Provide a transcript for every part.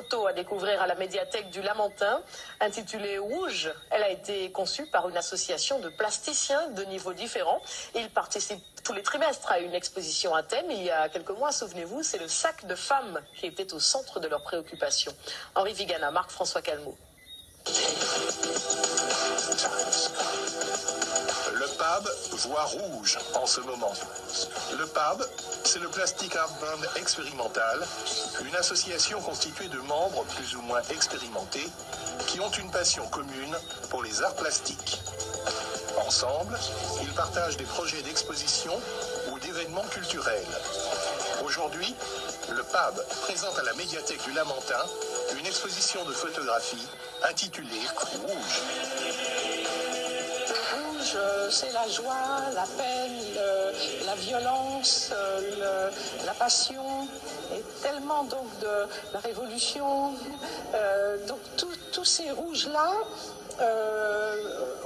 photo à découvrir à la médiathèque du Lamentin. Intitulée Rouge, elle a été conçue par une association de plasticiens de niveaux différents. Ils participent tous les trimestres à une exposition à thème. Il y a quelques mois, souvenez-vous, c'est le sac de femmes qui était au centre de leurs préoccupations. Henri Vigana, Marc-François Calmeau. Le PAB voit rouge en ce moment. Le PAB, c'est le Plastic Art Band expérimental, une association constituée de membres plus ou moins expérimentés qui ont une passion commune pour les arts plastiques. Ensemble, ils partagent des projets d'exposition ou d'événements culturels. Aujourd'hui, le PAB présente à la médiathèque du Lamentin une exposition de photographie intitulée Rouge. C'est la joie, la peine, la violence, la passion, et tellement donc de la révolution. Donc tous ces rouges-là,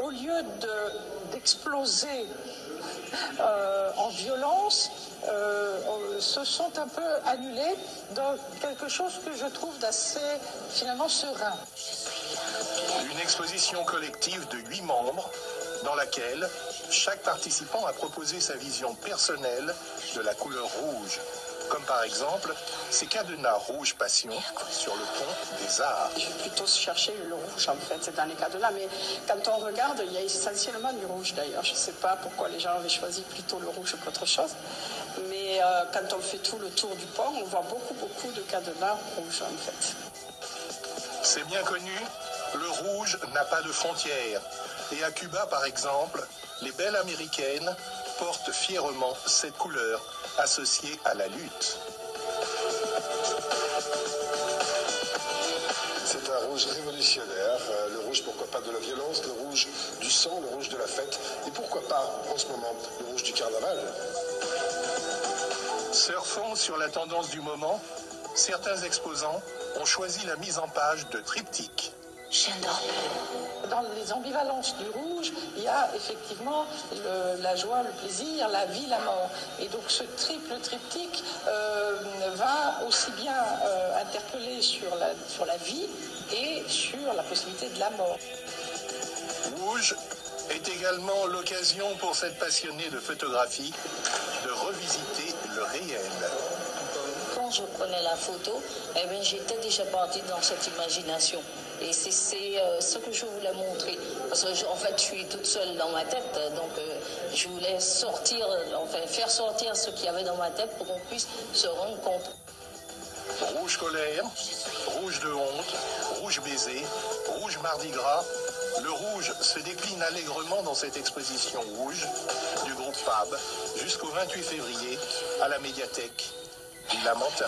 au lieu d'exploser en violence, se sont un peu annulés dans quelque chose que je trouve d'assez finalement serein. Une exposition collective de 8 membres dans laquelle chaque participant a proposé sa vision personnelle de la couleur rouge, comme par exemple ces cadenas rouge passion sur le pont des Arts. Je vais plutôt chercher le rouge en fait, c'est dans les cadenas, mais quand on regarde, il y a essentiellement du rouge d'ailleurs. Je ne sais pas pourquoi les gens avaient choisi plutôt le rouge qu'autre chose, mais quand on fait tout le tour du pont, on voit beaucoup de cadenas rouges en fait. C'est bien connu, le rouge n'a pas de frontières. Et à Cuba, par exemple, les belles américaines portent fièrement cette couleur associée à la lutte. C'est un rouge révolutionnaire, le rouge pourquoi pas de la violence, le rouge du sang, le rouge de la fête, et pourquoi pas en ce moment le rouge du carnaval. Surfant sur la tendance du moment, certains exposants ont choisi la mise en page de triptyques. Dans les ambivalences du rouge, il y a effectivement la joie, le plaisir, la vie, la mort. Et donc ce triple triptyque va aussi bien interpeller sur la vie et sur la possibilité de la mort. Rouge est également l'occasion pour cette passionnée de photographie de revisiter le réel. Quand je prenais la photo, j'étais déjà partie dans cette imagination. Et c'est ce que je voulais montrer. Parce que en fait, je suis toute seule dans ma tête. Donc, je voulais faire sortir ce qu'il y avait dans ma tête pour qu'on puisse se rendre compte. Rouge colère, rouge de honte, rouge baiser, rouge mardi gras. Le rouge se décline allègrement dans cette exposition rouge du groupe PAB jusqu'au 28 février à la médiathèque du Lamentin.